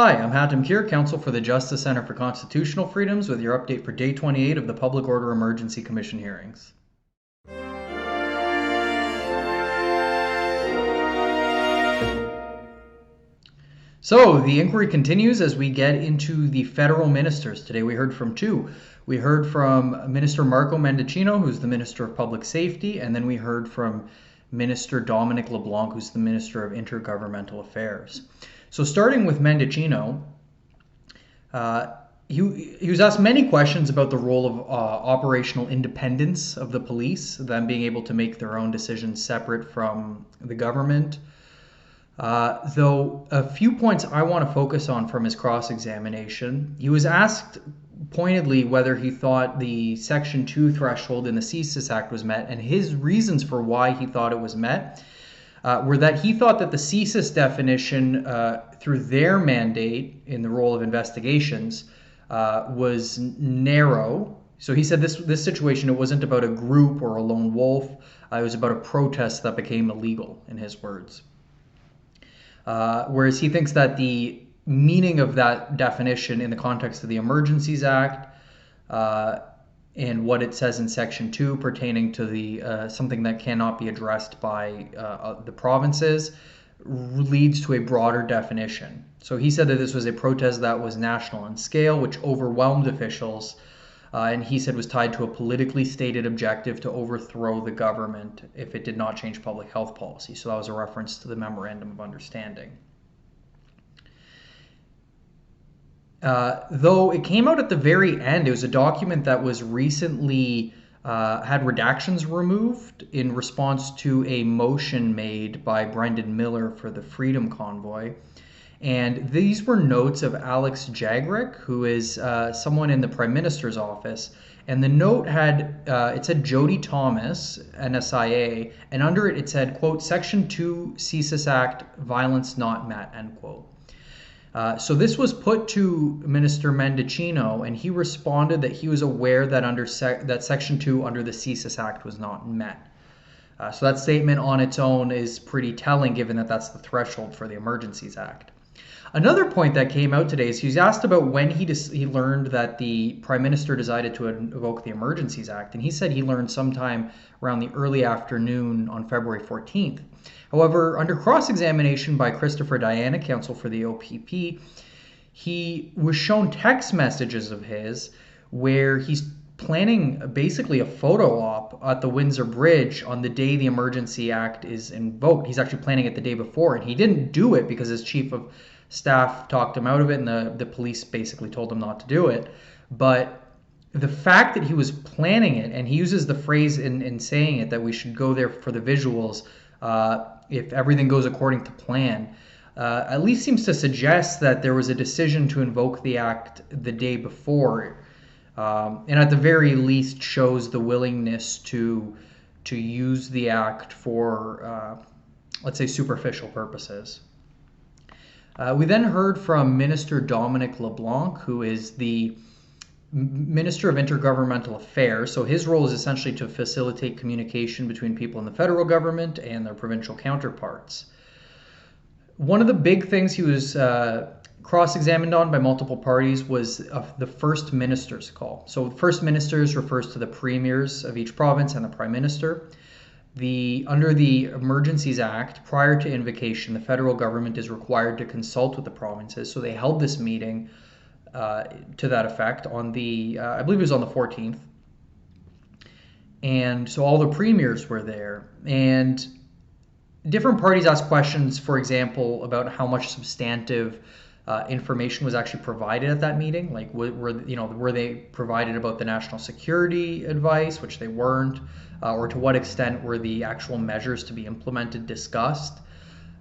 Hi, I'm Hatem Kir, Counsel for the Justice Center for Constitutional Freedoms, with your update for Day 28 of the Public Order Emergency Commission hearings. So, the inquiry continues as we get into the federal ministers. Today we heard from two. We heard from Minister Marco Mendicino, who's the Minister of Public Safety, and then we heard from Minister Dominic LeBlanc, who's the Minister of Intergovernmental Affairs. So starting with Mendicino, he was asked many questions about the role of operational independence of the police, them being able to make their own decisions separate from the government. Though a few points I want to focus on from his cross-examination. He was asked pointedly whether he thought the Section 2 threshold in the CSIS Act was met, and his reasons for why he thought it was met were that he thought that the CSIS definition, through their mandate in the role of investigations, was narrow. So he said this situation, it wasn't about a group or a lone wolf. It was about a protest that became illegal, in his words. Whereas he thinks that the meaning of that definition in the context of the Emergencies Act and what it says in Section 2 pertaining to the something that cannot be addressed by the provinces leads to a broader definition. So he said that this was a protest that was national in scale, which overwhelmed officials, and he said was tied to a politically stated objective to overthrow the government if it did not change public health policy. So that was a reference to the Memorandum of Understanding. Though it came out at the very end, it was a document that was recently had redactions removed in response to a motion made by Brendan Miller for the Freedom Convoy. And these were notes of Alex Jagrick, who is someone in the Prime Minister's office. And the note had, it said Jody Thomas, NSIA, and under it, it said, quote, Section 2 CSIS Act, violence not met, end quote. So this was put to Minister Mendicino, and he responded that he was aware that that Section 2 under the CSIS Act was not met. So that statement on its own is pretty telling, given that that's the threshold for the Emergencies Act. Another point that came out today is he was asked about when he learned that the Prime Minister decided to invoke the Emergencies Act, and he said he learned sometime around the early afternoon on February 14th. However, under cross-examination by Christopher Diana, counsel for the OPP, he was shown text messages of his where he's planning basically a photo op at the Windsor Bridge on the day the Emergency Act is invoked. He's actually planning it the day before, and he didn't do it because his chief of staff talked him out of it, and the police basically told him not to do it. But the fact that he was planning it, and he uses the phrase in saying it that we should go there for the visuals if everything goes according to plan, at least seems to suggest that there was a decision to invoke the act the day before, and at the very least shows the willingness to use the act for, let's say, superficial purposes. We then heard from Minister Dominic LeBlanc, who is the Minister of Intergovernmental Affairs. So his role is essentially to facilitate communication between people in the federal government and their provincial counterparts. One of the big things he was cross-examined on by multiple parties was the First Minister's call. So First Ministers refers to the premiers of each province and the Prime Minister. Under the Emergencies Act, prior to invocation, the federal government is required to consult with the provinces. So they held this meeting to that effect on the, I believe it was on the 14th. And so all the premiers were there. And different parties asked questions, for example, about how much substantive information was actually provided at that meeting. Like, were they provided about the national security advice, which they weren't, or to what extent were the actual measures to be implemented discussed?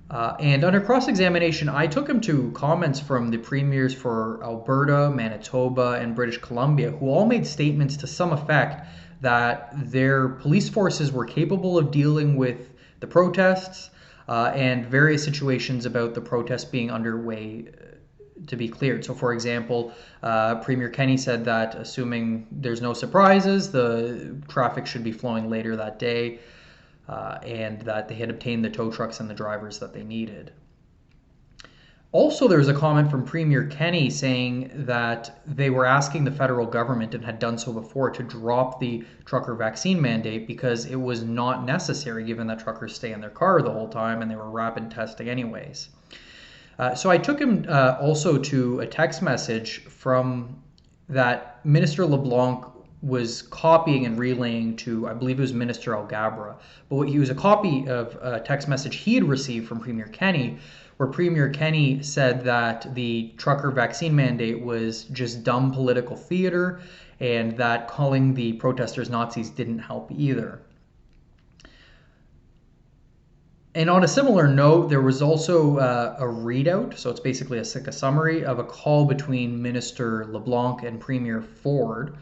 And under cross-examination, I took him to comments from the premiers for Alberta, Manitoba, and British Columbia, who all made statements to some effect that their police forces were capable of dealing with the protests and various situations about the protests being underway to be cleared. So, for example, Premier Kenney said that assuming there's no surprises, the traffic should be flowing later that day, and that they had obtained the tow trucks and the drivers that they needed. Also, there was a comment from Premier Kenney saying that they were asking the federal government, and had done so before, to drop the trucker vaccine mandate because it was not necessary, given that truckers stay in their car the whole time and they were rapid testing anyways. So I took him also to a text message from that Minister LeBlanc was copying and relaying to, I believe it was Minister Alghabra. But he was a copy of a text message he had received from Premier Kenney, where Premier Kenney said that the trucker vaccine mandate was just dumb political theater and that calling the protesters Nazis didn't help either. And on a similar note, there was also a readout, so it's basically a summary of a call between Minister LeBlanc and Premier Ford.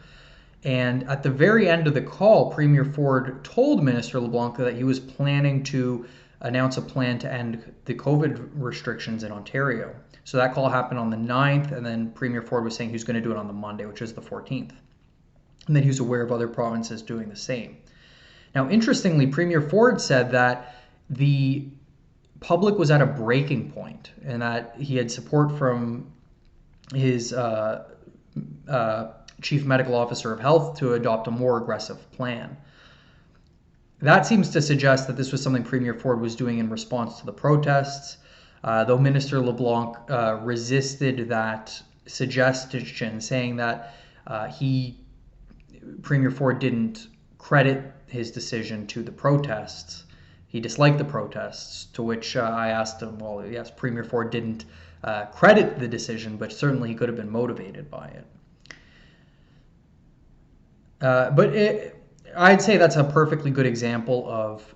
And at the very end of the call, Premier Ford told Minister LeBlanc that he was planning to announce a plan to end the COVID restrictions in Ontario. So that call happened on the 9th, and then Premier Ford was saying he was going to do it on the Monday, which is the 14th. And that he was aware of other provinces doing the same. Now, interestingly, Premier Ford said that the public was at a breaking point and that he had support from his chief medical officer of health to adopt a more aggressive plan. That seems to suggest that this was something Premier Ford was doing in response to the protests, though Minister LeBlanc resisted that suggestion, saying that Premier Ford didn't credit his decision to the protests. He disliked the protests, to which I asked him, well, yes, Premier Ford didn't credit the decision, but certainly he could have been motivated by it. I'd say that's a perfectly good example of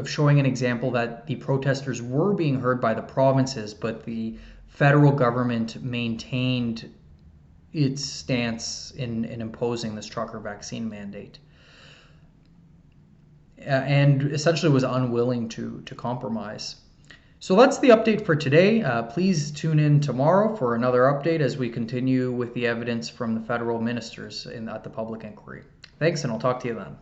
showing an example that the protesters were being heard by the provinces, but the federal government maintained its stance in imposing this trucker vaccine mandate. And essentially was unwilling to compromise. So that's the update for today. Please tune in tomorrow for another update as we continue with the evidence from the federal ministers at the public inquiry. Thanks, and I'll talk to you then.